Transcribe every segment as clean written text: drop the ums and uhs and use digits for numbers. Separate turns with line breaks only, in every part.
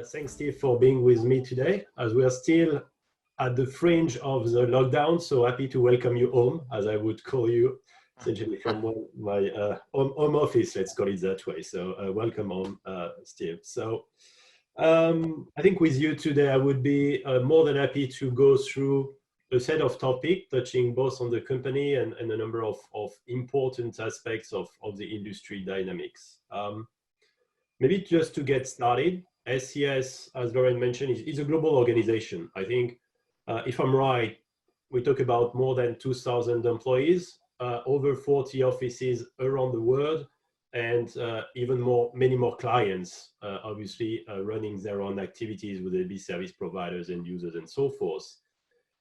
Thanks, Steve, for being with me today, as we are still at the fringe of the lockdown. So happy to welcome you home, as I would call you, essentially from my home office, let's call it that way. So welcome home, Steve. So I think with you today, I would be more than happy to go through a set of topics touching both on the company and a number of important aspects of the industry dynamics. Maybe just to get started, SES, as Lauren mentioned, is a global organization. I think, if I'm right, we talk about more than 2,000 employees, over 40 offices around the world, and even many more clients, obviously running their own activities, whether it be service providers and users and so forth.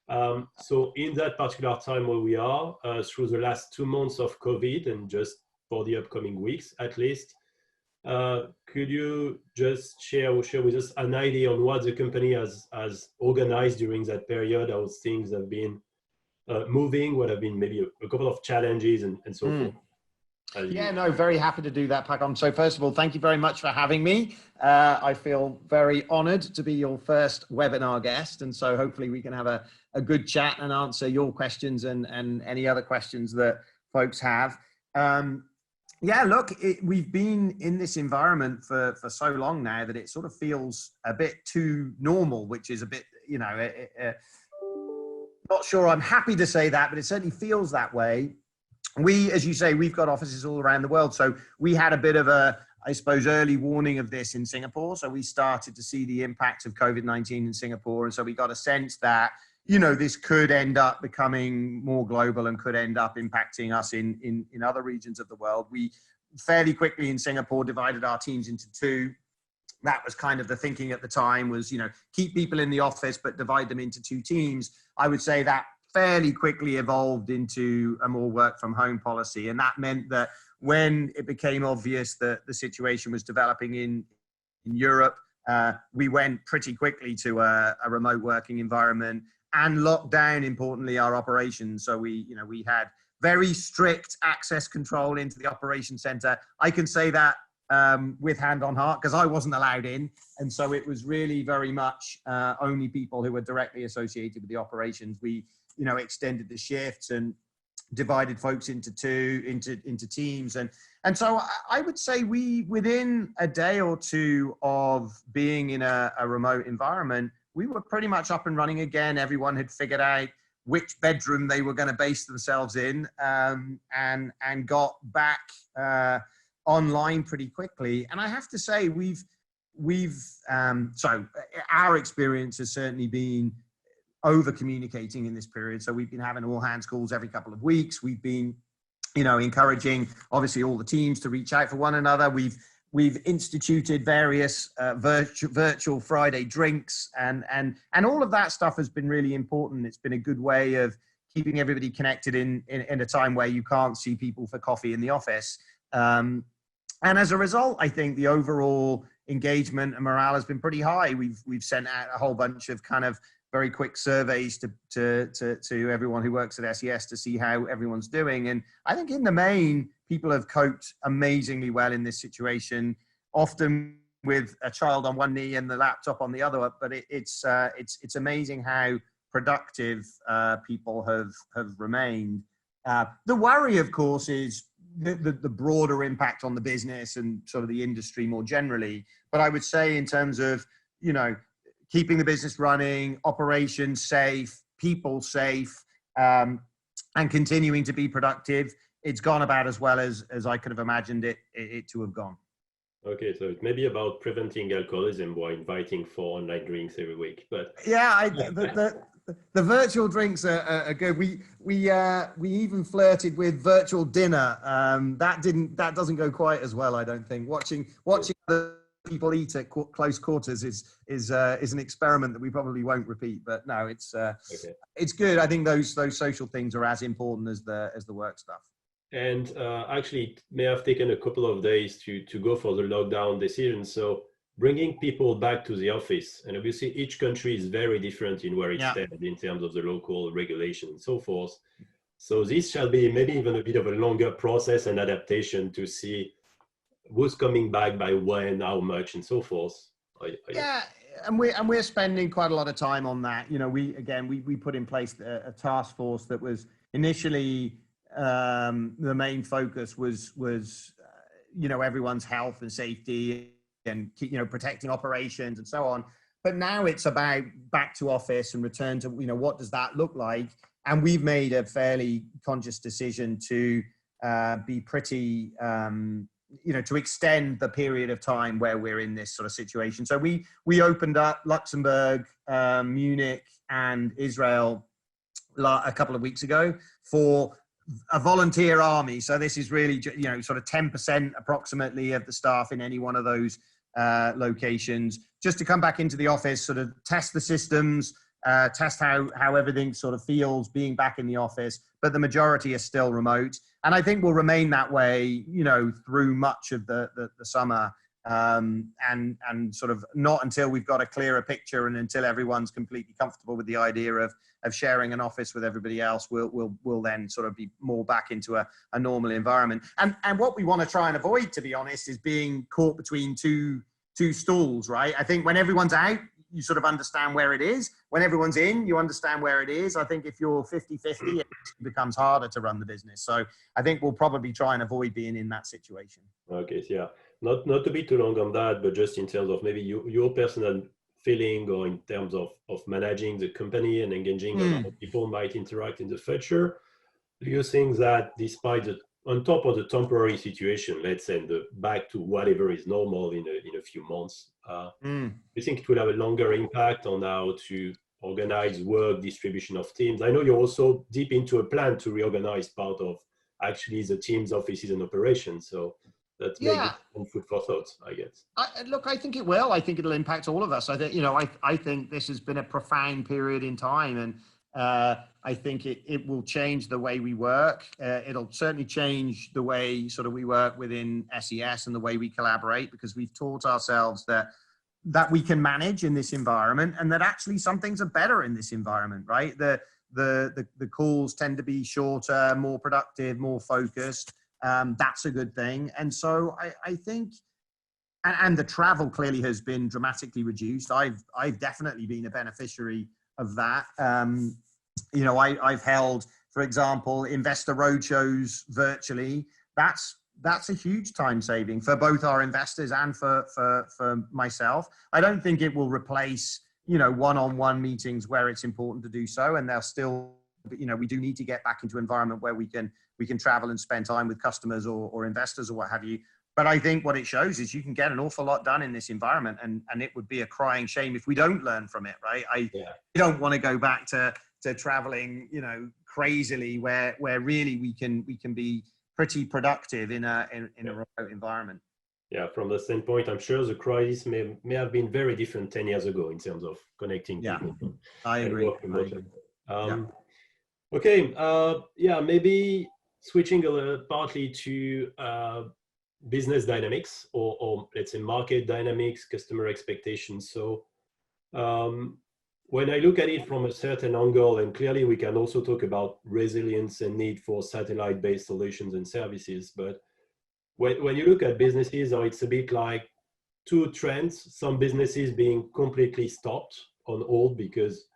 So in that particular time where we are, through the last 2 months of COVID and just for the upcoming weeks at least, could you just share with us an idea on what the company has organized during that period, how things have been moving, what have been maybe a couple of challenges and so forth?
Yeah, no, very happy to do that, Pacôme. So first of all, thank you very much for having me. I feel very honored to be your first webinar guest. And so hopefully we can have a good chat and answer your questions and any other questions that folks have. Yeah, look, we've been in this environment for so long now that it sort of feels a bit too normal, which is a bit, not sure I'm happy to say that, but it certainly feels that way. As you say, we've got offices all around the world. So we had a bit of I suppose, early warning of this in Singapore. So we started to see the impact of COVID-19 in Singapore. And so we got a sense that, this could end up becoming more global and could end up impacting us in other regions of the world. We fairly quickly in Singapore divided our teams into two. That was kind of the thinking at the time was, keep people in the office, but divide them into two teams. I would say that fairly quickly evolved into a more work from home policy. And that meant that when it became obvious that the situation was developing in Europe, we went pretty quickly to a remote working environment and locked down, importantly, our operations. So we had very strict access control into the operations center. I can say that with hand on heart because I wasn't allowed in. And so it was really very much only people who were directly associated with the operations. We extended the shifts and divided folks into teams. And so I would say within a day or two of being in a remote environment, we were pretty much up and running again. Everyone had figured out which bedroom they were going to base themselves in, and got back online pretty quickly. And I have to say, so our experience has certainly been over communicating in this period. So we've been having all hands calls every couple of weeks. We've been, encouraging obviously all the teams to reach out for one another. We've instituted various virtual Friday drinks and all of that stuff has been really important. It's been a good way of keeping everybody connected in a time where you can't see people for coffee in the office. And as a result, I think the overall engagement and morale has been pretty high. We've sent out a whole bunch of kind of very quick surveys to everyone who works at SES to see how everyone's doing. And I think in the main, people have coped amazingly well in this situation, often with a child on one knee and the laptop on the other. But it's amazing how productive people have remained. The worry, of course, is the broader impact on the business and sort of the industry more generally. But I would say in terms of, keeping the business running, operations safe, people safe, and continuing to be productive, it's gone about as well as I could have imagined it to have gone.
Okay, so it may be about preventing alcoholism by inviting 4 online drinks every week, but
yeah, the virtual drinks are good. We even flirted with virtual dinner. That doesn't go quite as well, I don't think. Watching the people eat at close quarters is an experiment that we probably won't repeat. But no, it's good. I think those social things are as important as the work stuff.
And actually, it may have taken a couple of days to go for the lockdown decision. So bringing people back to the office, and obviously each country is very different in where it stands in terms of the local regulation and so forth. So this shall be maybe even a bit of a longer process and adaptation to see who's coming back by when, how much, and so forth.
Yeah, and we're spending quite a lot of time on that. You know, we put in place a task force that was initially the main focus was you know, everyone's health and safety and, you know, protecting operations and so on. But now it's about back to office and return to, you know, what does that look like? And we've made a fairly conscious decision to be pretty, you know, to extend the period of time where we're in this sort of situation. So we opened up Luxembourg, Munich, and Israel a couple of weeks ago for a volunteer army. So this is really, you know, sort of 10% approximately of the staff in any one of those locations, just to come back into the office, sort of test the systems, test how everything sort of feels being back in the office. But the majority are still remote, and I think will remain that way, you know, through much of the summer, and sort of not until we've got a clearer picture and until everyone's completely comfortable with the idea of sharing an office with everybody else, we'll then sort of be more back into a normal environment. And what we want to try and avoid, to be honest, is being caught between two stools, right? I think when everyone's out, you sort of understand where it is. When everyone's in, you understand where it is. I think if you're 50-50, it becomes harder to run the business. So I think we'll probably try and avoid being in that situation.
Okay, so yeah. Not to be too long on that, but just in terms of maybe your personal feeling, or in terms of managing the company and engaging on how people might interact in the future, do you think that despite on top of the temporary situation, let's say back to whatever is normal in a few months, you think it will have a longer impact on how to organize work, distribution of teams? I know you're also deep into a plan to reorganize part of actually the team's offices and operations, so that's maybe some food for thought, I guess.
Look, I think it will. I think it'll impact all of us. I think, you know, I think this has been a profound period in time, and I think it will change the way we work. It'll certainly change the way sort of we work within SES and the way we collaborate, because we've taught ourselves that we can manage in this environment, and that actually some things are better in this environment, right? The calls tend to be shorter, more productive, more focused. That's a good thing. And so I think, and the travel clearly has been dramatically reduced. I've definitely been a beneficiary of that. You know, I've held, for example, investor roadshows virtually. That's a huge time saving for both our investors and for myself. I don't think it will replace, you know, one-on-one meetings where it's important to do so. And they'll still, you know, we do need to get back into an environment where we can travel and spend time with customers or investors or what have you. But I think what it shows is you can get an awful lot done in this environment, and it would be a crying shame if we don't learn from it, right? I don't want to go back to traveling, you know, crazily where really we can be pretty productive in a remote environment.
Yeah, from the standpoint, I'm sure the crisis may have been very different 10 years ago in terms of connecting people.
I agree.
Okay, maybe switching partly to business dynamics, or let's say market dynamics, customer expectations. So when I look at it from a certain angle, and clearly we can also talk about resilience and need for satellite-based solutions and services, but when you look at businesses, it's a bit like two trends. Some businesses being completely stopped on hold because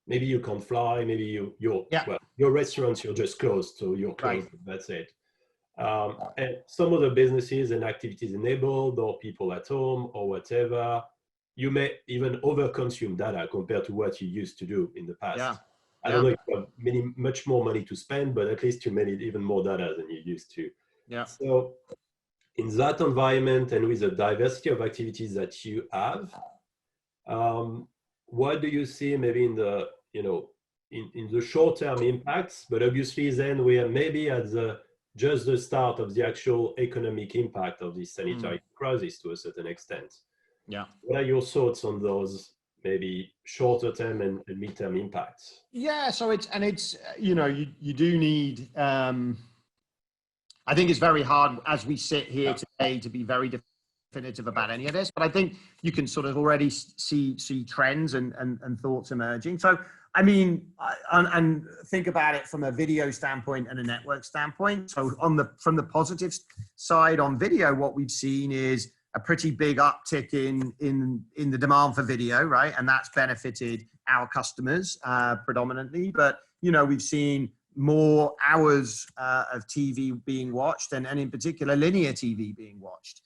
maybe you can't fly, maybe your restaurants, you're just closed, so you're closed, that's it. And some of the businesses and activities enabled, or people at home or whatever, you may even overconsume data compared to what you used to do in the past. I don't know if you have much more money to spend, but at least you made even more data than you used to. So in that environment, and with the diversity of activities that you have, what do you see maybe in the, you know, in the short-term impacts? But obviously then we are maybe at just the start of the actual economic impact of this sanitary crisis to a certain extent. What are your thoughts on those maybe shorter term and mid-term impacts?
So it's you know, you do need, I think it's very hard as we sit here today to be very definitive about any of this, but I think you can sort of already see trends and thoughts emerging. So I mean, and think about it from a video standpoint and a network standpoint. So from the positive side on video, what we've seen is a pretty big uptick in the demand for video, right? And that's benefited our customers predominantly. But, you know, we've seen more hours of TV being watched, and in particular linear TV being watched.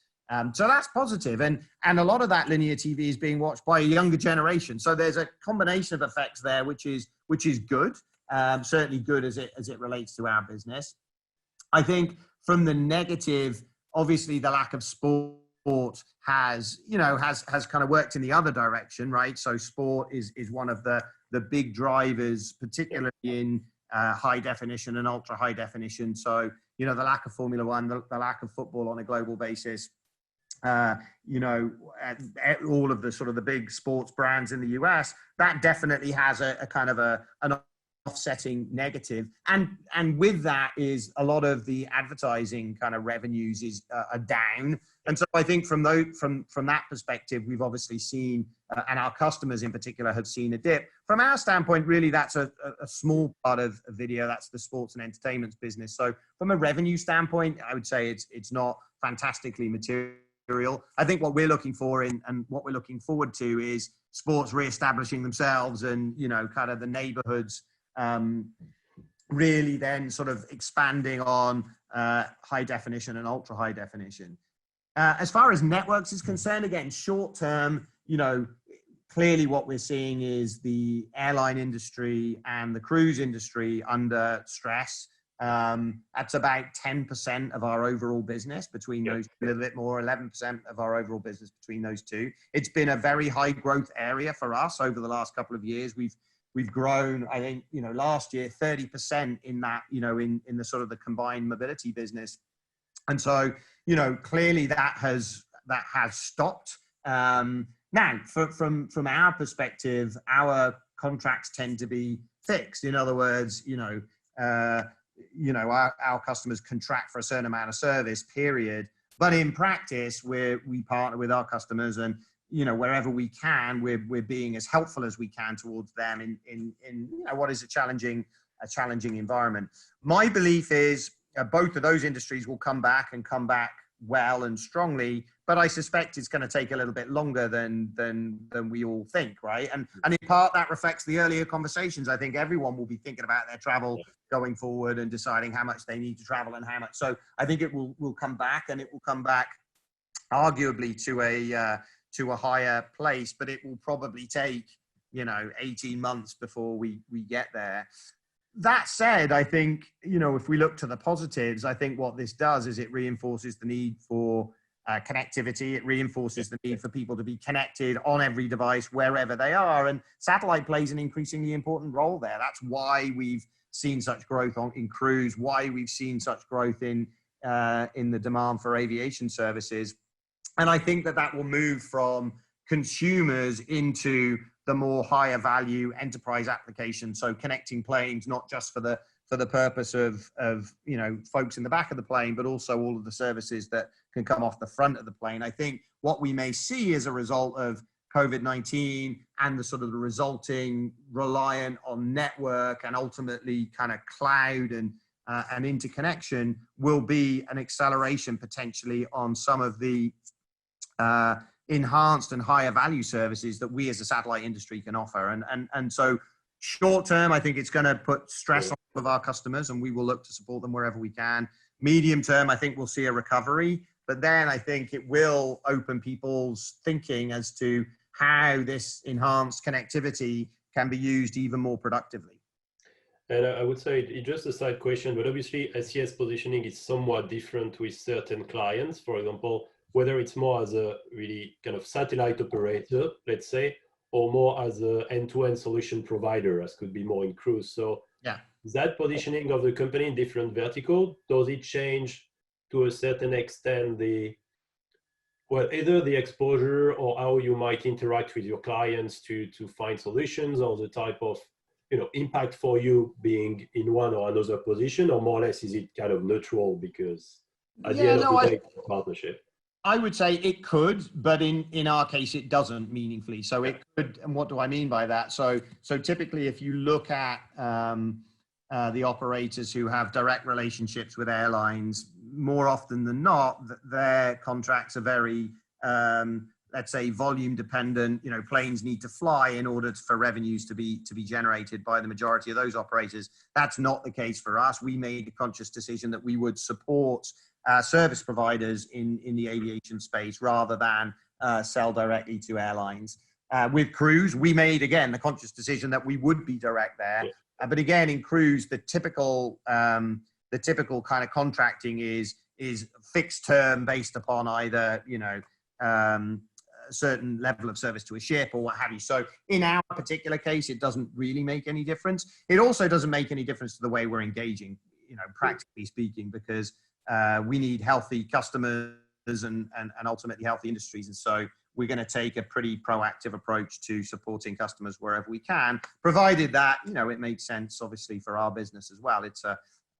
So that's positive, and a lot of that linear TV is being watched by a younger generation. So there's a combination of effects there, which is good, certainly good as it relates to our business. I think from the negative, obviously the lack of sport has kind of worked in the other direction, right? So sport is one of the big drivers, particularly in high definition and ultra high definition. So, you know, the lack of Formula One, the lack of football on a global basis, you know, all of the sort of the big sports brands in the US, that definitely has a kind of an offsetting negative. And with that is a lot of the advertising kind of revenues are down. And so I think from that perspective, we've obviously seen, and our customers in particular have seen a dip. From our standpoint, really, that's a small part of video. That's the sports and entertainment business. So from a revenue standpoint, I would say it's not fantastically material. I think what we're looking for and what we're looking forward to is sports reestablishing themselves, and, you know, kind of the neighborhoods really then sort of expanding on high definition and ultra high definition. As far as networks is concerned, again, short term, you know, clearly what we're seeing is the airline industry and the cruise industry under stress. That's about 10% of our overall business between those, a little bit more, 11% of our overall business between those two. It's been a very high growth area for us over the last couple of years. We've grown, I think, you know, last year, 30% in that, you know, in the sort of the combined mobility business. And so, you know, clearly that has stopped. Now, from our perspective, our contracts tend to be fixed. In other words, our customers contract for a certain amount of service, period. But in practice, we partner with our customers, and, you know, wherever we can, we're being as helpful as we can towards them in you know, what is a challenging environment. My belief is both of those industries will come back well and strongly, but I suspect it's going to take a little bit longer than we all think, right? And in part that reflects the earlier conversations. I think everyone will be thinking about their travel going forward and deciding how much they need to travel and how much. So I think it will come back, and it will come back arguably to a higher place, but it will probably take, you know, 18 months before we get there. That said, I think, you know, if we look to the positives, I think what this does is it reinforces the need for connectivity. It reinforces the need for people to be connected on every device, wherever they are. And satellite plays an increasingly important role there. That's why we've seen such growth in cruise, why we've seen such growth in the demand for aviation services. And I think that will move from consumers into the more higher value enterprise applications. So connecting planes, not just for the purpose of, you know, folks in the back of the plane, but also all of the services that can come off the front of the plane. I think what we may see as a result of COVID-19 and the sort of the resulting reliant on network and ultimately kind of cloud and interconnection will be an acceleration potentially on some of the enhanced and higher value services that we as a satellite industry can offer. And so short term, I think it's going to put stress on all of our customers, and we will look to support them wherever we can. Medium term, I think we'll see a recovery, but then I think it will open people's thinking as to how this enhanced connectivity can be used even more productively.
And I would say it's just a side question, but obviously SES positioning is somewhat different with certain clients. For example, whether it's more as a really kind of satellite operator, let's say, or more as an end-to-end solution provider, as could be more in cruise. So
yeah,
that positioning of the company in different vertical, does it change to a certain extent either the exposure or how you might interact with your clients to find solutions, or the type of, you know, impact for you being in one or another position, or more or less is it kind of neutral because at the end of the day, it's a partnership?
I would say it could, but in our case, it doesn't meaningfully. So it could, and what do I mean by that? So typically, if you look at the operators who have direct relationships with airlines, more often than not, their contracts are very let's say, volume dependent, planes need to fly in order for revenues to be generated by the majority of those operators. That's not the case for us. We made a conscious decision that we would support service providers in the aviation space rather than sell directly to airlines. With cruise, we made, again, the conscious decision that we would be direct there. But again, in cruise, the typical kind of contracting is fixed term based upon either, a certain level of service to a ship or what have you. So in our particular case, it doesn't really make any difference. It also doesn't make any difference to the way we're engaging, practically speaking, because we need healthy customers and ultimately healthy industries. And so we're going to take a pretty proactive approach to supporting customers wherever we can, provided that, it makes sense, obviously, for our business as well. It's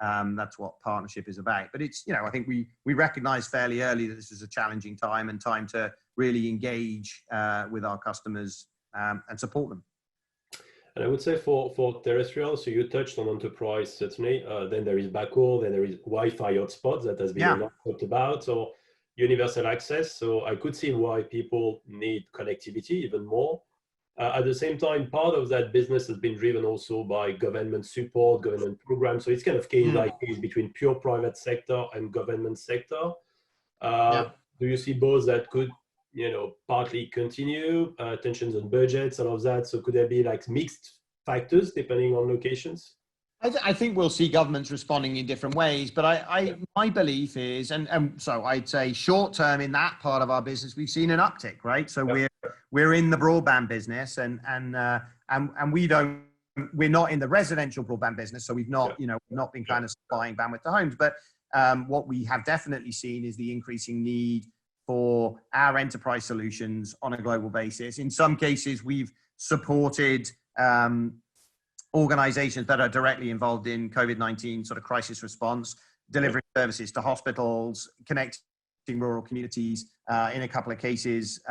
that's what partnership is about. But it's, I think we recognized fairly early that this was a challenging time and time to really engage with our customers and support them.
And I would say for terrestrial, so you touched on enterprise, certainly. Then there is backhaul, then there is Wi-Fi hotspots that has been a lot talked about, or universal access. So I could see why people need connectivity even more. At the same time, part of that business has been driven also by government support, government programs. So it's kind of case by case between pure private sector and government sector. Do you see both that could, partly continue, tensions on budgets, all of that? So could there be like mixed factors depending on locations?
I think we'll see governments responding in different ways, but my belief is, and so I'd say short term in that part of our business, we've seen an uptick, right? So we're in the broadband business, and we're not in the residential broadband business, so we've not not been kind of supplying bandwidth to homes. But what we have definitely seen is the increasing need for our enterprise solutions on a global basis. In some cases, we've supported organizations that are directly involved in COVID-19 sort of crisis response, delivering services to hospitals, connecting rural communities, in a couple of cases,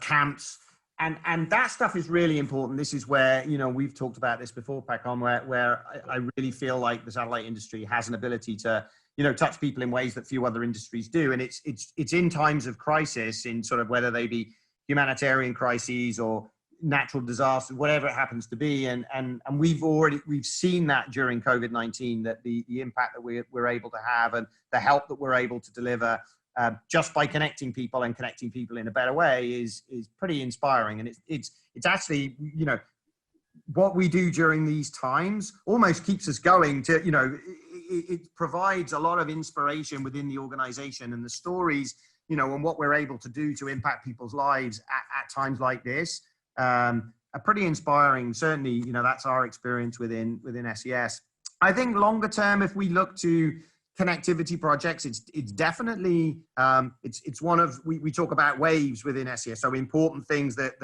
camps. And that stuff is really important. This is where, we've talked about this before, Pacôme, where I really feel like the satellite industry has an ability to, touch people in ways that few other industries do. And it's in times of crisis, in sort of whether they be humanitarian crises or natural disasters, whatever it happens to be. And we've seen that during COVID-19, that the impact that we're able to have and the help that we're able to deliver just by connecting people and connecting people in a better way is pretty inspiring. And it's actually, what we do during these times almost keeps us going to, it provides a lot of inspiration within the organization, and the stories, and what we're able to do to impact people's lives at times like this are pretty inspiring. Certainly, that's our experience within SES. I think longer term, if we look to connectivity projects, it's definitely it's one of, we talk about waves within SES, so important things that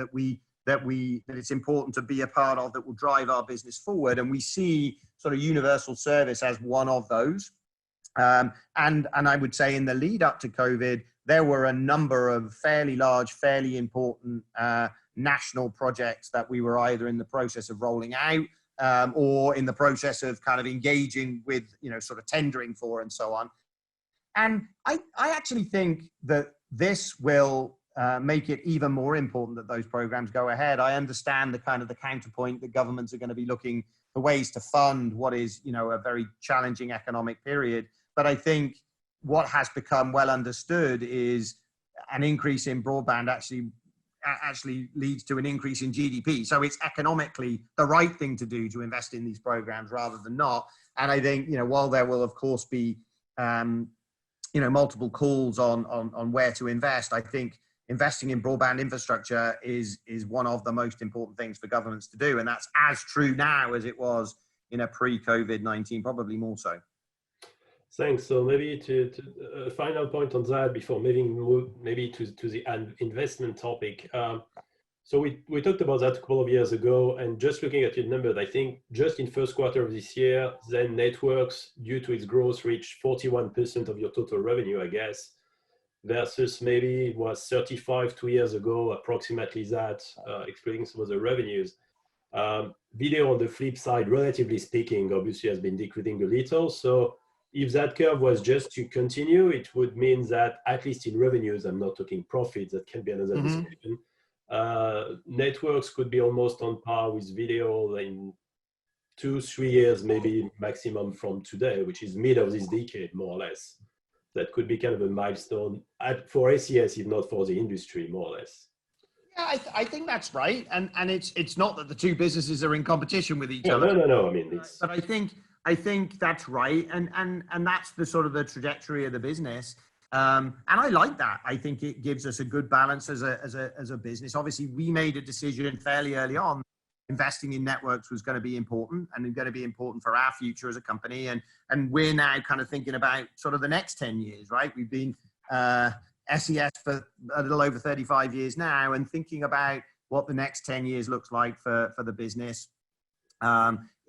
it's important to be a part of, that will drive our business forward. And we see sort of universal service as one of those. And I would say in the lead up to COVID, there were a number of fairly large, fairly important national projects that we were either in the process of rolling out or in the process of kind of engaging with, sort of tendering for, and so on. And I actually think that this will make it even more important that those programs go ahead. I understand the kind of the counterpoint that governments are going to be looking for ways to fund what is, a very challenging economic period. But I think what has become well understood is an increase in broadband actually leads to an increase in GDP. So it's economically the right thing to do to invest in these programs rather than not. And I think, while there will of course be, multiple calls on where to invest, I think investing in broadband infrastructure is one of the most important things for governments to do. And that's as true now as it was in a pre-COVID-19, probably more so.
Thanks. So maybe to a final point on that before moving maybe to the investment topic. So we talked about that a couple of years ago, and just looking at your numbers, I think just in first quarter of this year, then networks, due to its growth, reached 41% of your total revenue, I guess, versus maybe it was 35 2 years ago, approximately that, excluding some of the revenues. Video on the flip side, relatively speaking, obviously has been decreasing a little. So if that curve was just to continue, it would mean that at least in revenues, I'm not talking profits, that can be another discussion, networks could be almost on par with video in 2-3 years, maybe maximum from today, which is mid of this decade, more or less. That could be kind of a milestone for SES, if not for the industry, more or less.
Yeah, I think that's right, and it's not that the two businesses are in competition with each other.
No. I mean, it's...
But I think that's right, and that's the sort of the trajectory of the business. And I like that. I think it gives us a good balance as a business. Obviously, we made a decision fairly early on. Investing in networks was going to be important and going to be important for our future as a company. And we're now kind of thinking about sort of the next 10 years, right? We've been SES for a little over 35 years now, and thinking about what the next 10 years looks like for the business.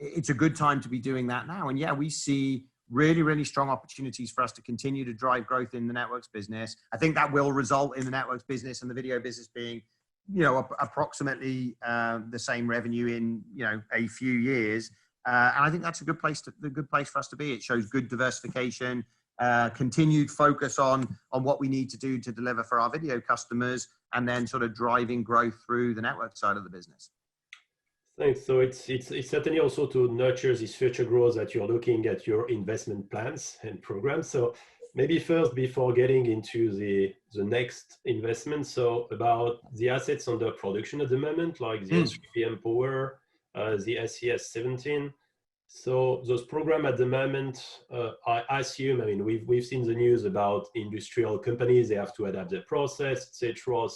It's a good time to be doing that now. And yeah, we see really, really strong opportunities for us to continue to drive growth in the networks business. I think that will result in the networks business and the video business being, approximately the same revenue in, a few years. And I think that's a good place for us to be. It shows good diversification, continued focus on what we need to do to deliver for our video customers, and then sort of driving growth through the network side of the business.
Thanks. So it's certainly also to nurture this future growth that you're looking at your investment plans and programs. So maybe first, before getting into the next investment, so about the assets under production at the moment, like the S3 mPOWER, the SES-17. So those programs at the moment, I assume, I mean, we've seen the news about industrial companies, they have to adapt their process, etc.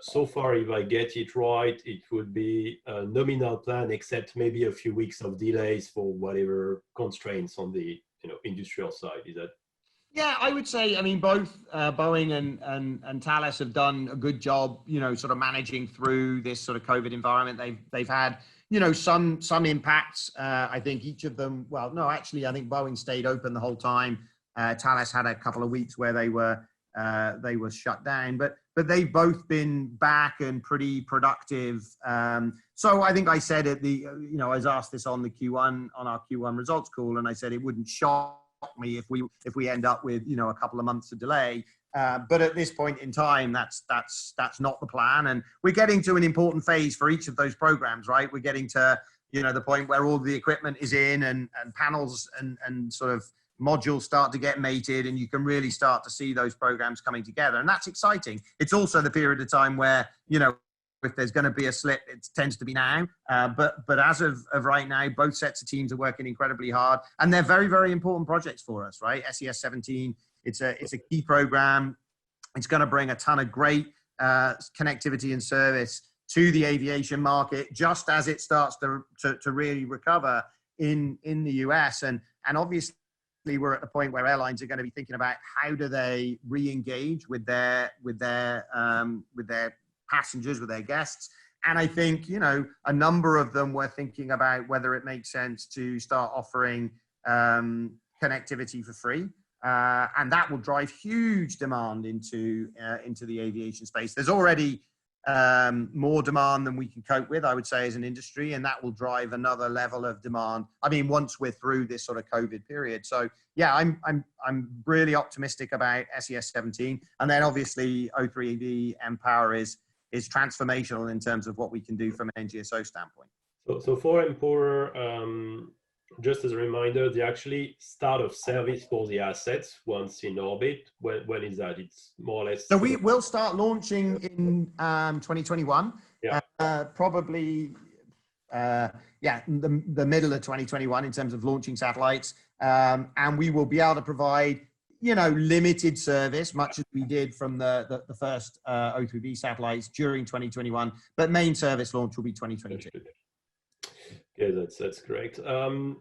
So far, if I get it right, it would be a nominal plan, except maybe a few weeks of delays for whatever constraints on the industrial side. Is that?
Yeah, I would say, I mean, both Boeing and Thales have done a good job, sort of managing through this sort of COVID environment. They've had, some impacts. I think each of them, well, no, actually, I think Boeing stayed open the whole time. Thales had a couple of weeks where they were shut down, but they've both been back and pretty productive. So I think I said at I was asked this on our Q1 results call, and I said it wouldn't shock me if we end up with a couple of months of delay. But at this point in time, that's not the plan, and we're getting to an important phase for each of those programs, right? We're getting to the point where all the equipment is in, and panels and sort of modules start to get mated, and you can really start to see those programs coming together, and that's exciting. It's also the period of time where if there's going to be a slip, it tends to be now. But as of right now, both sets of teams are working incredibly hard, and they're very, very important projects for us, right? SES-17, it's a key program. It's going to bring a ton of great connectivity and service to the aviation market, just as it starts to really recover in the US, and obviously we're at the point where airlines are going to be thinking about how do they re-engage with their passengers, with their guests. And I think, a number of them were thinking about whether it makes sense to start offering connectivity for free. And that will drive huge demand into the aviation space. There's already more demand than we can cope with, I would say, as an industry, and that will drive another level of demand. I mean, once we're through this sort of COVID period. So yeah, I'm really optimistic about SES-17, and then obviously O3b mPOWER is transformational in terms of what we can do from an NGSO standpoint.
So for mPOWER, just as a reminder, the actually start of service for the assets once in orbit, when is that? It's more or less...
So we will start launching in 2021,
yeah.
Probably, the middle of 2021 in terms of launching satellites. And we will be able to provide, limited service, much as we did from the first O3b satellites during 2021, but main service launch will be 2022.
Okay, that's correct.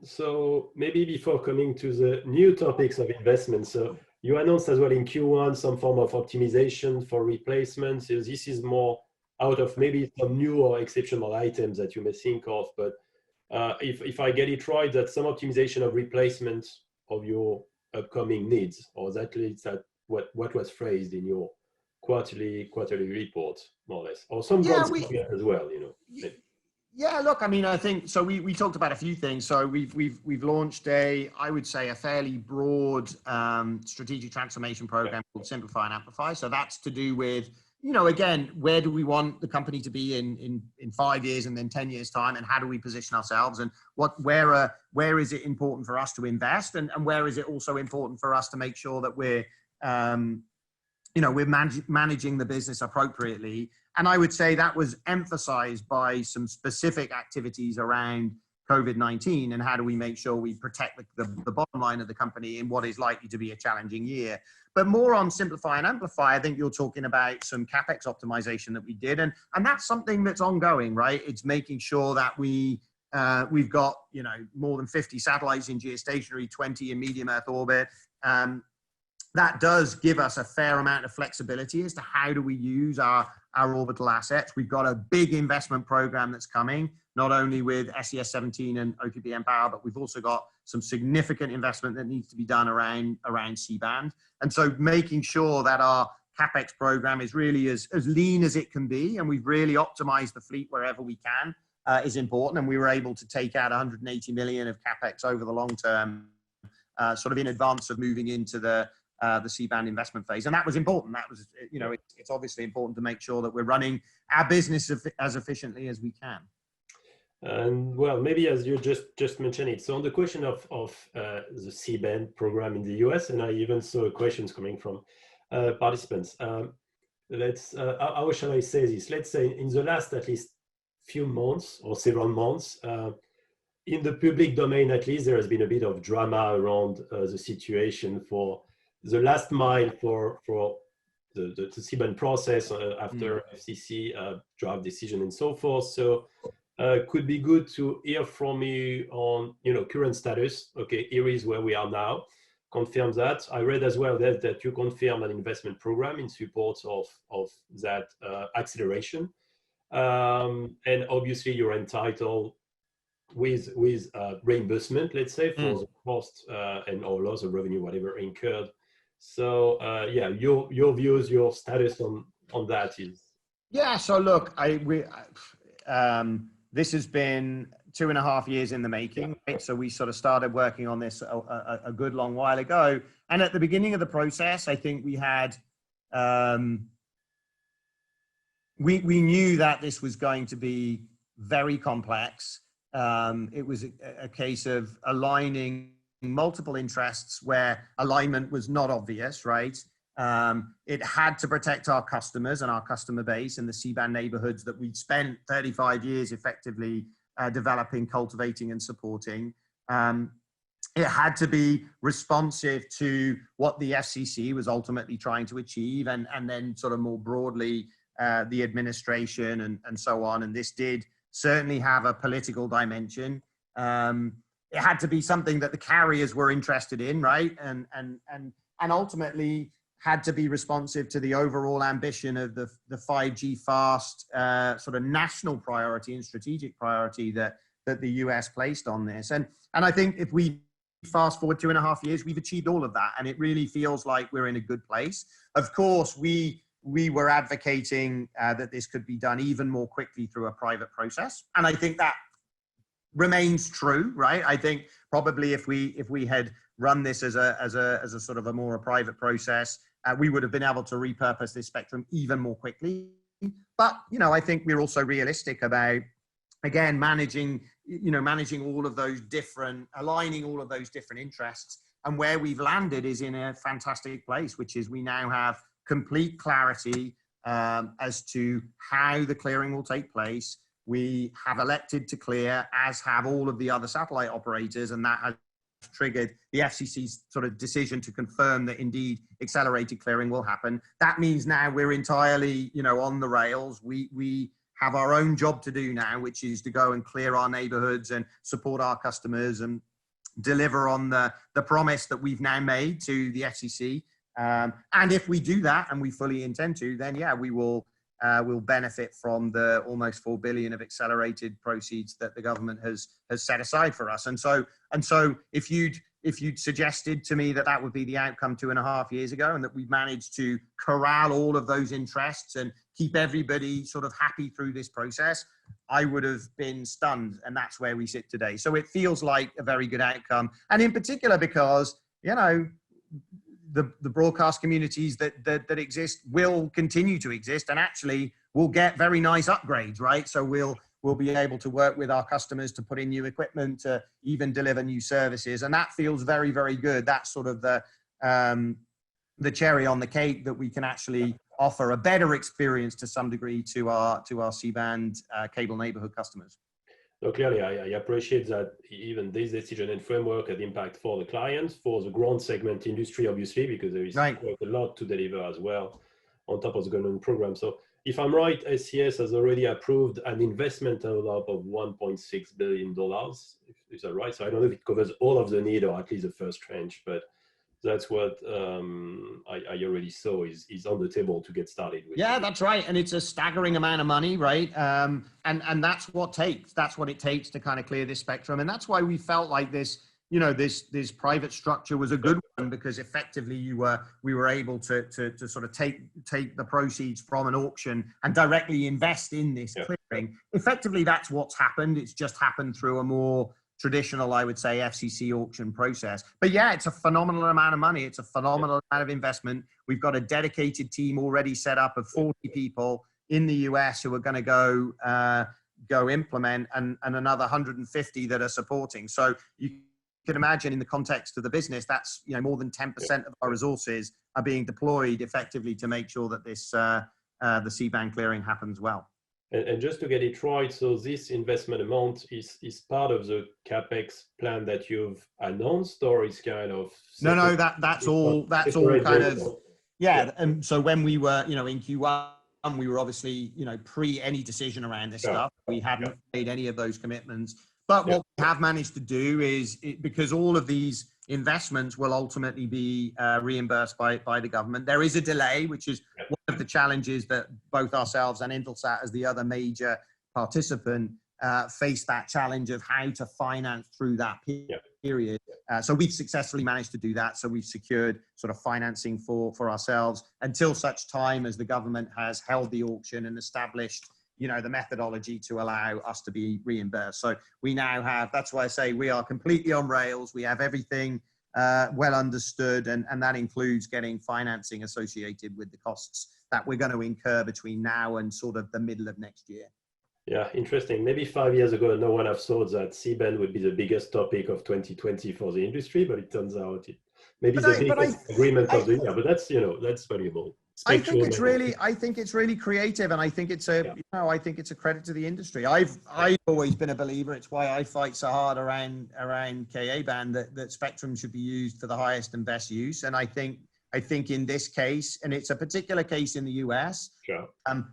So maybe before coming to the new topics of investment, so you announced as well in Q1 some form of optimization for replacement. So this is more out of maybe some new or exceptional items that you may think of, but if I get it right, that some optimization of replacement of your upcoming needs, or at least that what was phrased in your quarterly report, more or less, or some as well,
Yeah, look, I mean, I think so. We talked about a few things. So we've launched I would say, a fairly broad strategic transformation program called Simplify and Amplify. So that's to do with, again, where do we want the company to be in 5 years and then 10 years time, and how do we position ourselves, and where is it important for us to invest, and where is it also important for us to make sure that we're managing the business appropriately. And I would say that was emphasized by some specific activities around COVID-19 and how do we make sure we protect the bottom line of the company in what is likely to be a challenging year. But more on Simplify and Amplify, I think you're talking about some Capex optimization that we did. And that's something that's ongoing, right? It's making sure that we've got, more than 50 satellites in geostationary, 20 in medium Earth orbit. That does give us a fair amount of flexibility as to how do we use our orbital assets. We've got a big investment program that's coming, not only with SES 17 and OPB Empower, but we've also got some significant investment that needs to be done around Seaband. And so making sure that our Capex program is really as lean as it can be, and we've really optimized the fleet wherever we can, is important. And we were able to take out 180 million of Capex over the long term, sort of in advance of moving into the C-band investment phase. And that was important. That was, it's obviously important to make sure that we're running our business as efficiently as we can.
And well, maybe as you just mentioned it, so on the question of the C-band program in the US, and I even saw questions coming from participants. How shall I say this? Let's say in the last at least few months or several months, in the public domain at least, there has been a bit of drama around the situation for the last mile for the C-band process after FCC draft decision and so forth. So could be good to hear from you on current status. Okay, here is where we are now. Confirm that. I read as well that you confirm an investment program in support of that acceleration, and obviously you're entitled with reimbursement, let's say, for the cost and or loss of revenue, whatever incurred. So yeah, your views, your status on that is.
Yeah. So look, this has been 2.5 years in the making. Right? So we sort of started working on this a good long while ago. And at the beginning of the process, I think we had, we knew that this was going to be very complex. It was a case of aligning multiple interests where alignment was not obvious, right? It had to protect our customers and our customer base in the C-band neighborhoods that we'd spent 35 years effectively developing, cultivating, and supporting. It had to be responsive to what the FCC was ultimately trying to achieve, and then sort of more broadly the administration and so on. And this did certainly have a political dimension. It had to be something that the carriers were interested in, right? And ultimately had to be responsive to the overall ambition of the 5G fast sort of national priority and strategic priority that the US placed on this. And I think if we fast forward 2.5 years, we've achieved all of that. And it really feels like we're in a good place. Of course, we were advocating that this could be done even more quickly through a private process. And I think that remains true, right? I think probably if we had run this as a sort of a private process, we would have been able to repurpose this spectrum even more quickly. But I think we're also realistic about, again, managing all of those aligning all of those different interests. And where we've landed is in a fantastic place, which is we now have complete clarity as to how the clearing will take place. We have elected to clear, as have all of the other satellite operators, and that has triggered the FCC's sort of decision to confirm that indeed accelerated clearing will happen. That means now we're entirely, on the rails. We have our own job to do now, which is to go and clear our neighborhoods and support our customers and deliver on the promise that we've now made to the FCC. And if we do that, and we fully intend to, then yeah, we'll benefit from the almost 4 billion of accelerated proceeds that the government has set aside for us. And so if you'd if you'd suggested to me that that would be the outcome 2.5 years ago, and that we managed to corral all of those interests and keep everybody sort of happy through this process, I would have been stunned. And that's where we sit today. So it feels like a very good outcome. And in particular, because, you know, the broadcast communities that exist will continue to exist, and actually will get very nice upgrades, right? So we'll be able to work with our customers to put in new equipment, to even deliver new services. And that feels very, very good. That's sort of the cherry on the cake, that we can actually offer a better experience to some degree to our C-band cable neighborhood customers.
So clearly, I appreciate that even this decision and framework had impact for the clients, for the ground segment industry, obviously, because there is quite a lot to deliver as well on top of the government program. So if I'm right, SES has already approved an investment envelope of $1.6 billion. Is that right? So I don't know if it covers all of the need, or at least the first tranche, but that's what I already saw is on the table to get started with.
Yeah, that's right. And it's a staggering amount of money, right? And that's what it takes to kind of clear this spectrum. And that's why we felt like this, you know, this private structure was a good one, because effectively we were able to sort of take the proceeds from an auction and directly invest in this clearing. Effectively, that's what's happened. It's just happened through a more traditional, I would say, FCC auction process. But yeah, it's a phenomenal amount of money. It's a phenomenal amount of investment. We've got a dedicated team already set up of 40 people in the US who are going to go implement, and another 150 that are supporting. So you can imagine, in the context of the business, that's, you know, more than 10% of our resources are being deployed effectively to make sure that this the C-band clearing happens well.
And just to get it right, so this investment amount is part of the Capex plan that you've announced, or is kind of...
No, that's all kind of, yeah. And so when we were, you know, in Q1, we were obviously, you know, pre any decision around this stuff. We hadn't made any of those commitments. But what we have managed to do is, because all of these investments will ultimately be reimbursed by the government, there is a delay, which is one of the challenges that both ourselves and Intelsat, as the other major participant, face that challenge of how to finance through that period. So we've successfully managed to do that. So we've secured sort of financing for ourselves until such time as the government has held the auction and established, you know, the methodology to allow us to be reimbursed. So we now have, that's why I say we are completely on rails. We have everything well understood, and that includes getting financing associated with the costs that we're going to incur between now and sort of the middle of next year.
Yeah, interesting. Maybe 5 years ago, no one have thought that C-band would be the biggest topic of 2020 for the industry, but it turns out it maybe the biggest agreement of the year. But that's, you know, that's valuable.
I think it's really creative, and I think it's a, you know, I think it's a credit to the industry. I've always been a believer. It's why I fight so hard around Ka band that spectrum should be used for the highest and best use. And I think in this case, and it's a particular case in the US,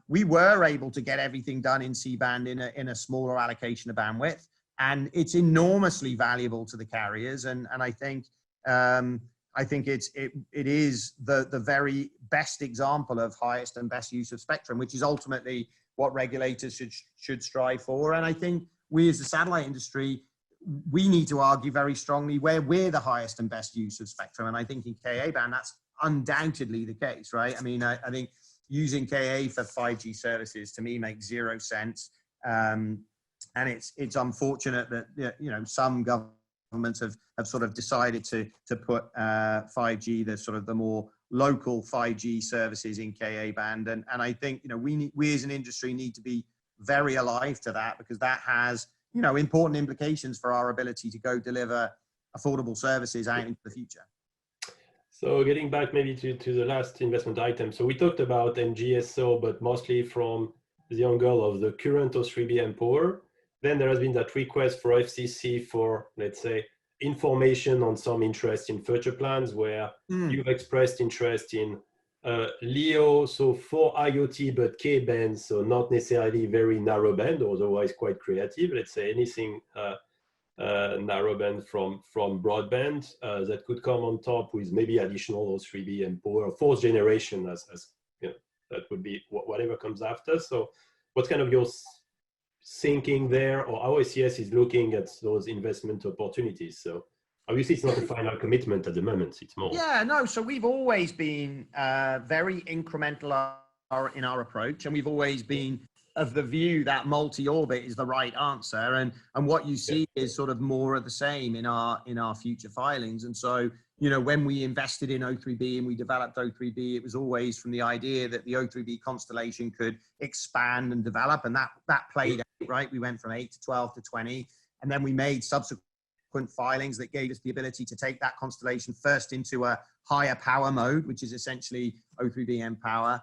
we were able to get everything done in C-band in a smaller allocation of bandwidth, and it's enormously valuable to the carriers. And I think it is the very best example of highest and best use of spectrum, which is ultimately what regulators should strive for. And I think we, as the satellite industry, we need to argue very strongly where we're the highest and best use of spectrum. And I think in Ka band, that's undoubtedly the case, right? I mean, I think using Ka for 5G services to me makes zero sense. And it's unfortunate that, you know, some governments have sort of decided to put 5G, the sort of the more local 5G services in Ka band. And I think, you know, we as an industry need to be very alive to that, because that has, you know, important implications for our ability to go deliver affordable services out into the future.
So getting back maybe to the last investment item. So we talked about NGSO, but mostly from the angle of the current O3b mPOWER. Then there has been that request for FCC for, let's say, information on some interest in future plans, where you've expressed interest in LEO, so for IoT, but K-band, so not necessarily very narrow band, otherwise quite creative. Let's say anything narrow band from broadband that could come on top with maybe additional O3b mPOWER, fourth generation, as you know, that would be whatever comes after. So what's kind of your thinking there, or how SES is looking at those investment opportunities? So Obviously, it's not a final commitment at the moment. It's more.
Yeah, no. So we've always been very incremental in our approach, and we've always been of the view that multi-orbit is the right answer. And what you see is sort of more of the same in our future filings. And so, you know, when we invested in O3b and we developed O3b, it was always from the idea that the O3b constellation could expand and develop, and that played out, right? We went from 8 to 12 to 20, and then we made subsequent filings that gave us the ability to take that constellation first into a higher power mode, which is essentially O3b mPOWER,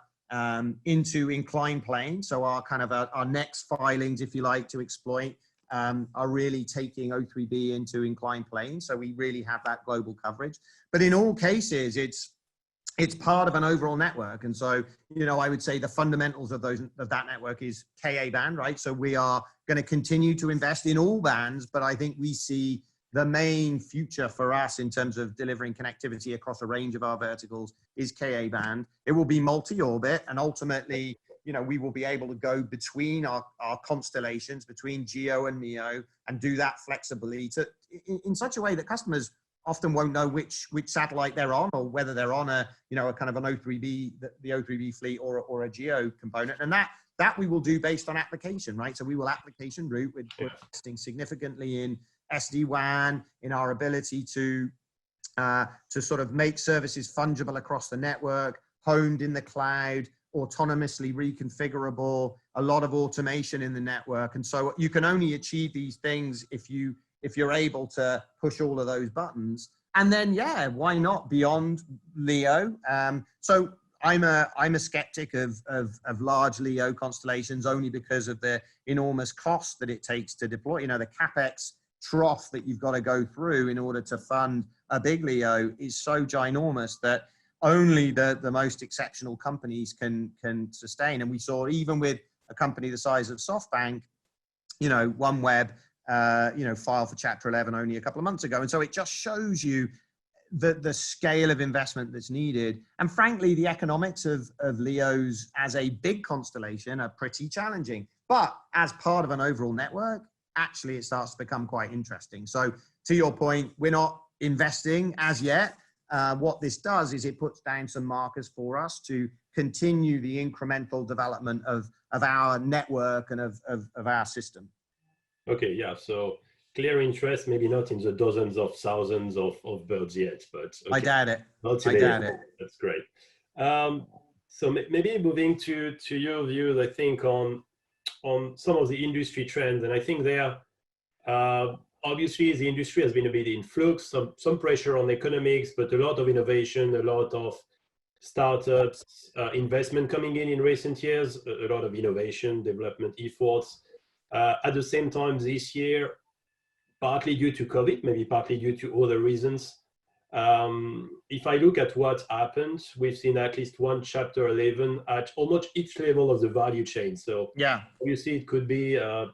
into inclined plane. So our kind of our next filings, if you like, to exploit are really taking O3b into inclined plane. So we really have that global coverage. But in all cases, it's part of an overall network. And so, you know, I would say the fundamentals of that network is Ka band, right? So we are going to continue to invest in all bands, but I think we see the main future for us in terms of delivering connectivity across a range of our verticals is Ka band. It will be multi-orbit, and ultimately, you know, we will be able to go between our constellations, between GEO and MEO, and do that flexibly in such a way that customers often won't know which satellite they're on, or whether they're on a kind of an O3b, the O3b fleet, or a GEO component. And that we will do based on application, right? So we will application route. We're investing significantly in SD-WAN, in our ability to sort of make services fungible across the network, honed in the cloud, autonomously reconfigurable, a lot of automation in the network. And so you can only achieve these things if you're able to push all of those buttons. And then, yeah, why not beyond LEO? So I'm a skeptic of large LEO constellations, only because of the enormous cost that it takes to deploy. You know, the Capex trough that you've got to go through in order to fund a big LEO is so ginormous that only the most exceptional companies can sustain. And we saw, even with a company the size of SoftBank, you know, OneWeb, file for Chapter 11 only a couple of months ago. And so it just shows you the scale of investment that's needed. And frankly, the economics of LEOs as a big constellation are pretty challenging. But as part of an overall network, actually it starts to become quite interesting. So to your point, we're not investing as yet. What this does is it puts down some markers for us to continue the incremental development of our network and of our system. Okay, yeah. So clear interest, maybe not in the dozens of thousands of birds yet, but okay. I doubt it. I doubt it. That's great. So maybe moving to your views, I think on some of the industry trends, and I think there, obviously the industry has been a bit in flux, some pressure on economics, but a lot of innovation, a lot of startups, investment coming in recent years, a lot of innovation, development efforts. At the same time this year, partly due to COVID, maybe partly due to other reasons, if I look at what happened, we've seen at least one Chapter 11 at almost each level of the value chain. So yeah, obviously it could be a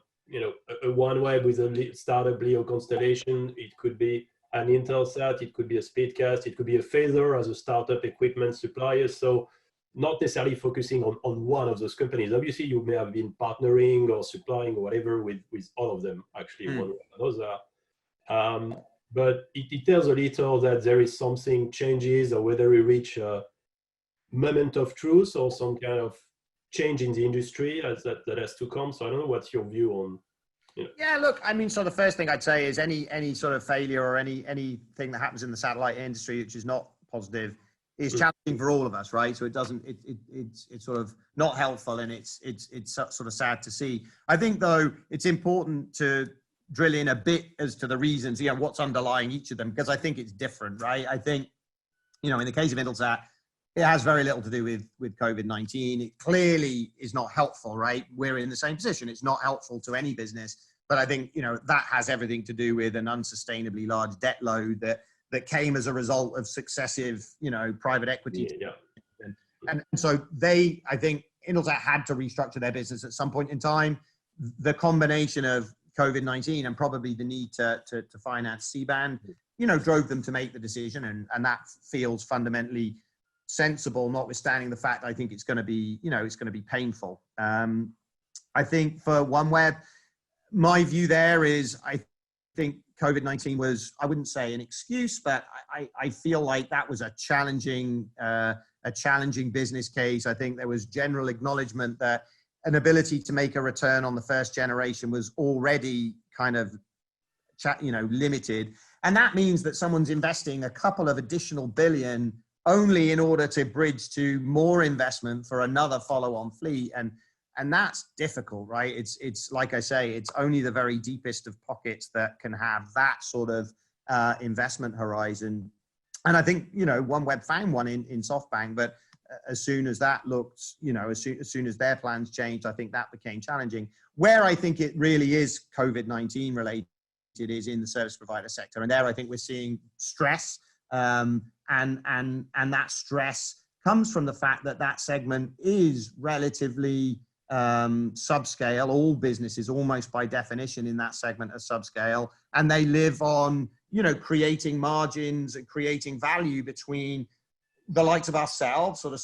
OneWeb with a startup LEO constellation. It could be an Intelsat. It could be a Speedcast. It could be a Phaser as a startup equipment supplier. So not necessarily focusing on one of those companies. Obviously, you may have been partnering or supplying or whatever with all of them, actually, one way or another. But it tells a little that there is something changes, or whether we reach a moment of truth or some kind of change in the industry that has to come. So I don't know, what's your view on? Yeah, look, I mean, so the first thing I'd say is any sort of failure or anything that happens in the satellite industry which is not positive is challenging for all of us, right? So it's sort of not helpful, and it's sort of sad to see. I think though it's important to drill in a bit as to the reasons, what's underlying each of them, because I think it's different, right? I think, in the case of Intelsat, it has very little to do with COVID-19. It clearly is not helpful, right? We're in the same position. It's not helpful to any business. But I think, that has everything to do with an unsustainably large debt load that came as a result of successive, private equity. Yeah. And so I think Intelsat had to restructure their business at some point in time. The combination of COVID-19 and probably the need to finance Seaband, drove them to make the decision. And that feels fundamentally sensible, notwithstanding the fact I think it's going to be, it's going to be painful. I think for OneWeb, my view there is, I think COVID-19 was, I wouldn't say an excuse, but I feel like that was a challenging business case. I think there was general acknowledgement that an ability to make a return on the first generation was already kind of, limited. And that means that someone's investing a couple of additional billion only in order to bridge to more investment for another follow-on fleet. And that's difficult, right? It's like I say, it's only the very deepest of pockets that can have that sort of investment horizon. And I think, OneWeb found one in SoftBank, but as soon as that looked, as soon as their plans changed, I think that became challenging. Where I think it really is COVID-19 related is in the service provider sector. And there I think we're seeing stress, and that stress comes from the fact that that segment is relatively subscale. All businesses, almost by definition in that segment, are subscale, and they live on, creating margins and creating value between the likes of ourselves, sort of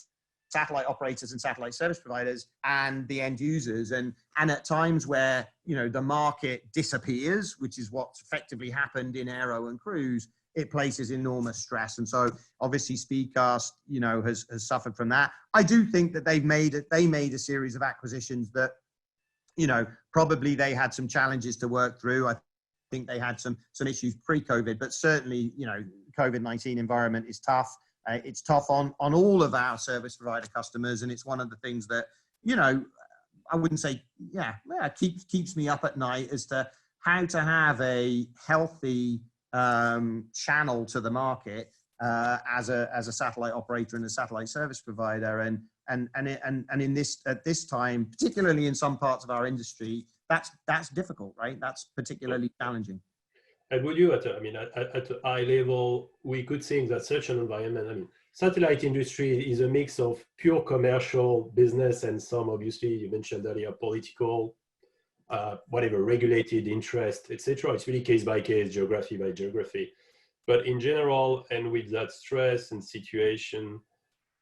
satellite operators and satellite service providers, and the end users. And at times where, the market disappears, which is what's effectively happened in aero and cruise, it places enormous stress. And so obviously Speedcast, has suffered from that. I do think that they made a series of acquisitions that, probably they had some challenges to work through. I think they had some issues pre-COVID, but certainly, COVID-19 environment is tough. It's tough on all of our service provider customers. And it's one of the things that, I wouldn't say, keeps me up at night as to how to have a healthy channel to the market as a satellite operator and a satellite service provider, and in this at this time, particularly in some parts of our industry, that's difficult, right? That's particularly challenging.
And would you, at a high level, we could think that such an environment, satellite industry is a mix of pure commercial business and some, obviously, you mentioned earlier, political, whatever, regulated interest, etc. It's really case by case, geography by geography. But in general, and with that stress and situation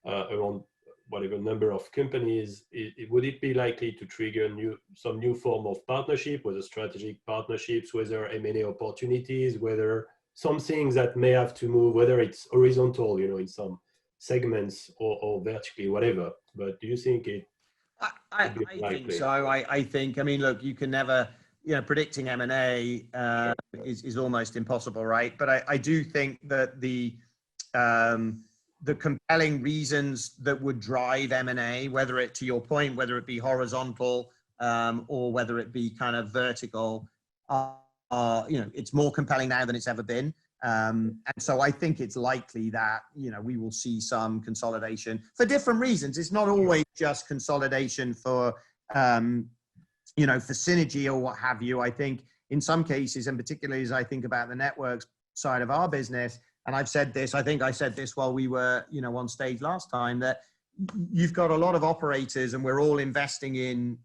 around whatever number of companies, would it be likely to trigger some new form of partnership, whether strategic partnerships, whether M&A opportunities, whether some things that may have to move, whether it's horizontal, in some segments or vertically, whatever. But do you think it?
I think so. I think, look, you can never, predicting M&A is almost impossible, right? But I do think that the compelling reasons that would drive M&A, whether it, to your point, whether it be horizontal or whether it be kind of vertical, it's more compelling now than it's ever been. And so I think it's likely that, we will see some consolidation for different reasons. It's not always just consolidation for, for synergy or what have you. I think in some cases, and particularly as I think about the networks side of our business, and I've said this, I think I said this while we were, on stage last time, that you've got a lot of operators and we're all investing in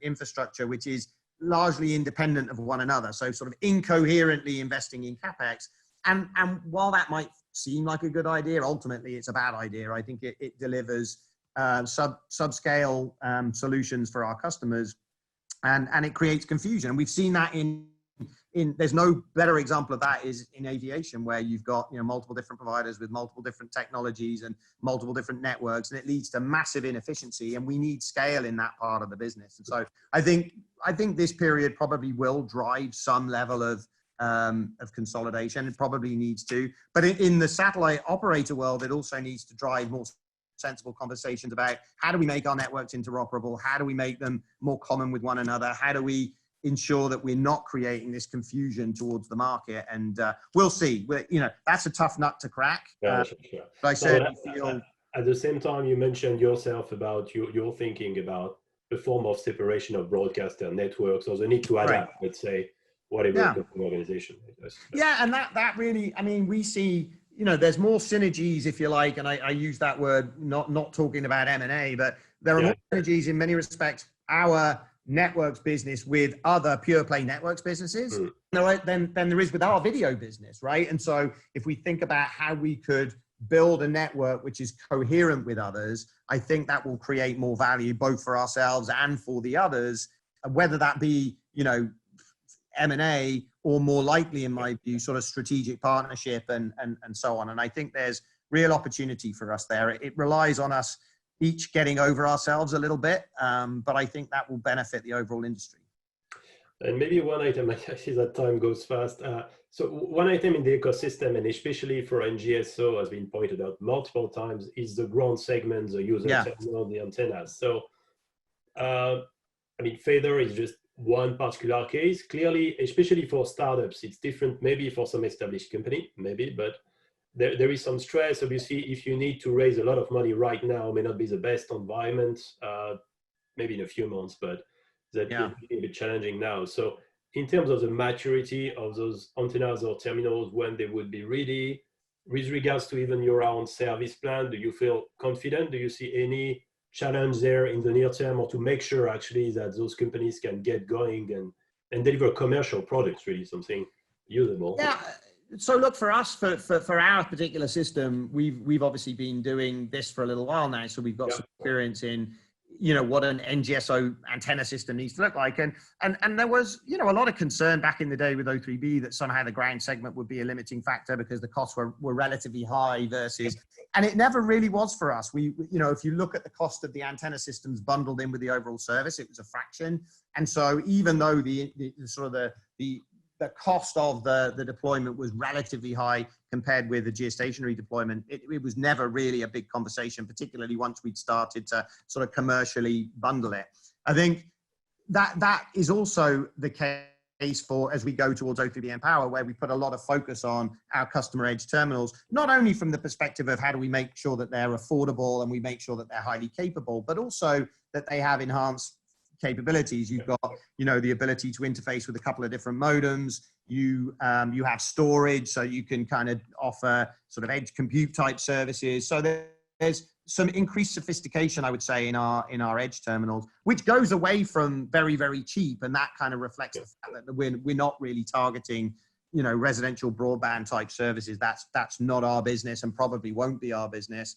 infrastructure, which is largely independent of one another. So sort of incoherently investing in Capex. And while that might seem like a good idea, ultimately it's a bad idea. I think it delivers subscale solutions for our customers, and it creates confusion. And we've seen that in there's no better example of that is in aviation, where you've got multiple different providers with multiple different technologies and multiple different networks, and it leads to massive inefficiency. And we need scale in that part of the business. And so I think this period probably will drive some level of consolidation. It probably needs to, but in the satellite operator world, it also needs to drive more sensible conversations about how do we make our networks interoperable? How do we make them more common with one another? How do we ensure that we're not creating this confusion towards the market? And we'll see. That's a tough nut to crack.
Yeah, sure.
But I certainly feel.
At the same time, you mentioned yourself about your thinking about the form of separation of broadcaster networks, or the need to adapt, right. Let's say, whatever organization.
Yeah, and that really, we see, there's more synergies, if you like, and I use that word, not talking about M&A, but there are more synergies in many respects, our networks business with other pure play networks businesses than there is with our video business, right? And so if we think about how we could build a network which is coherent with others, I think that will create more value both for ourselves and for the others, whether that be, M&A or more likely, in my view, sort of strategic partnership and so on. And I think there's real opportunity for us there. It relies on us each getting over ourselves a little bit, but I think that will benefit the overall industry.
And maybe one item, I see that time goes fast. So one item in the ecosystem, and especially for NGSO, has been pointed out multiple times, is the ground segment, the user terminal, the antennas. So, I mean, Feather is just one particular case. Clearly, especially for startups, it's different maybe for some established company, maybe, but there is some stress. Obviously, if you need to raise a lot of money right now, it may not be the best environment, maybe in a few months, but that could be a bit challenging now. So in terms of the maturity of those antennas or terminals, when they would be ready, with regards to even your own service plan, do you feel confident? Do you see any challenge there in the near term, or to make sure actually that those companies can get going and deliver commercial products, really something usable?
Yeah. So look, for us, for our particular system, we've obviously been doing this for a little while now. So we've got some experience in, you know, what an NGSO antenna system needs to look like. And there was, you know, a lot of concern back in the day with O3B that somehow the ground segment would be a limiting factor because the costs were relatively high versus, and it never really was for us. We, you know, if you look at the cost of the antenna systems bundled in with the overall service, it was a fraction. And so even though the cost of the deployment was relatively high compared with the geostationary deployment, it was never really a big conversation, particularly once we'd started to sort of commercially bundle it. I think that is also the case for as we go towards O3b mPOWER, where we put a lot of focus on our customer edge terminals, not only from the perspective of how do we make sure that they're affordable and we make sure that they're highly capable, but also that they have enhanced capabilities. You've got, you know, the ability to interface with a couple of different modems. You have storage, so you can kind of offer sort of edge compute type services. So there's some increased sophistication, I would say, in our edge terminals, which goes away from very, very cheap, and that kind of reflects the fact that we're not really targeting, you know, residential broadband type services. That's not our business and probably won't be our business.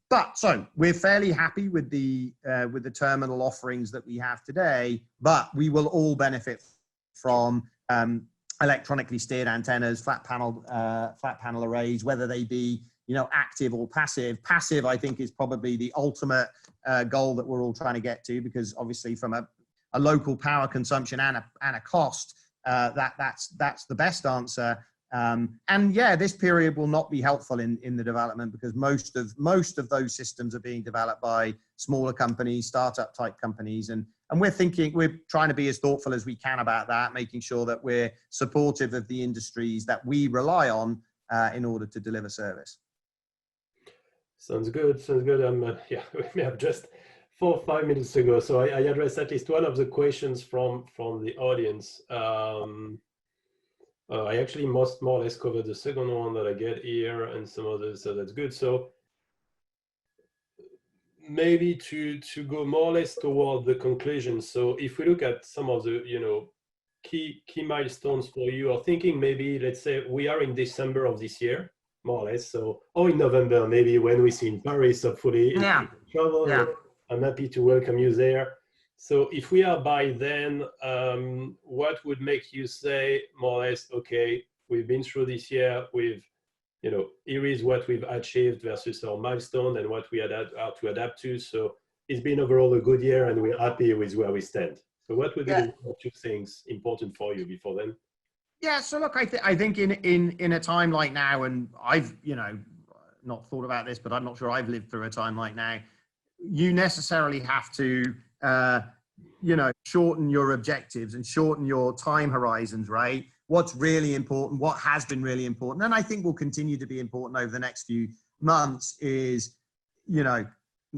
But so we're fairly happy with the terminal offerings that we have today, but we will all benefit from electronically steered antennas, flat panel arrays, whether they be, you know, active or passive. Passive, I think, is probably the ultimate goal that we're all trying to get to, because obviously from a local power consumption and a cost, that's the best answer. And yeah, this period will not be helpful in the development, because most of those systems are being developed by smaller companies, startup type companies, and we're trying to be as thoughtful as we can about that, making sure that we're supportive of the industries that we rely on in order to deliver service.
Sounds good. We have just 4 or 5 minutes to go, so I addressed at least one of the questions from the audience. I actually more or less covered the second one that I get here and some others, so that's good. So maybe to go more or less toward the conclusion. So if we look at some of the, you know, key milestones for you, or thinking maybe, let's say we are in December of this year, more or less, so, or in November, maybe when we see in Paris, hopefully, travel. Yeah. I'm happy to welcome you there. So if we are by then, what would make you say more or less, okay, we've been through this year, you know, here is what we've achieved versus our milestone and what we are to adapt to. So it's been overall a good year and we're happy with where we stand. So what would be the 2 things important for you before then?
Yeah, so look, I think in a time like now, and I've, you know, not thought about this, but I'm not sure I've lived through a time like now, you necessarily have to you know, shorten your objectives and shorten your time horizons, right? What's really important, what has been really important, and I think will continue to be important over the next few months is, you know,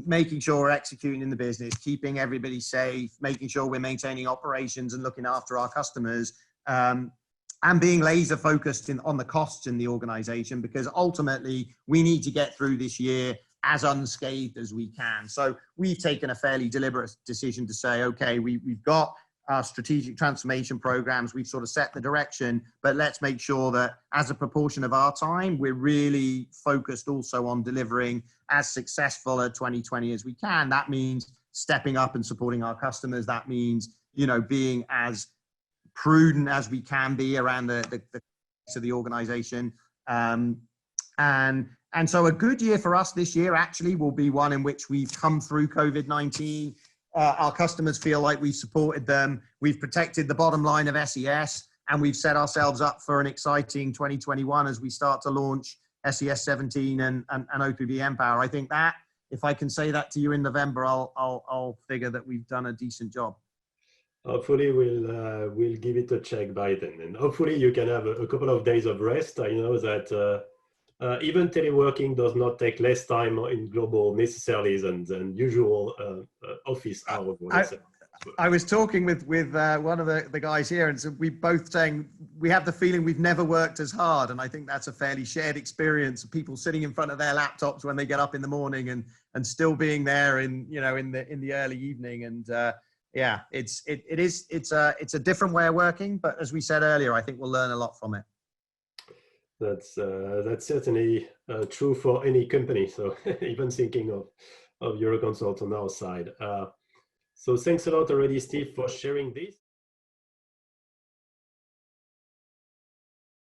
making sure we're executing in the business, keeping everybody safe, making sure we're maintaining operations and looking after our customers, and being laser focused on the costs in the organization, because ultimately we need to get through this year as unscathed as we can. So we've taken a fairly deliberate decision to say, okay, we've got our strategic transformation programs, we've sort of set the direction, but let's make sure that as a proportion of our time, we're really focused also on delivering as successful a 2020 as we can. That means stepping up and supporting our customers. That means, you know, being as prudent as we can be around the organization. And so a good year for us this year actually will be one in which we've come through COVID-19. Our customers feel like we've supported them. We've protected the bottom line of SES, and we've set ourselves up for an exciting 2021 as we start to launch SES 17 and OPB Empower. I think that, if I can say that to you in November, I'll figure that we've done a decent job.
Hopefully we'll give it a check by then, and hopefully you can have a couple of days of rest. I know that even teleworking does not take less time in global necessarily than usual office hours.
I was talking with one of the guys here, and so we both saying we have the feeling we've never worked as hard, and I think that's a fairly shared experience of people sitting in front of their laptops when they get up in the morning and still being there in the early evening. And yeah, it's a different way of working, but as we said earlier, I think we'll learn a lot from it.
That's certainly true for any company. So even thinking of Euroconsult on our side. So thanks a lot already, Steve, for sharing this.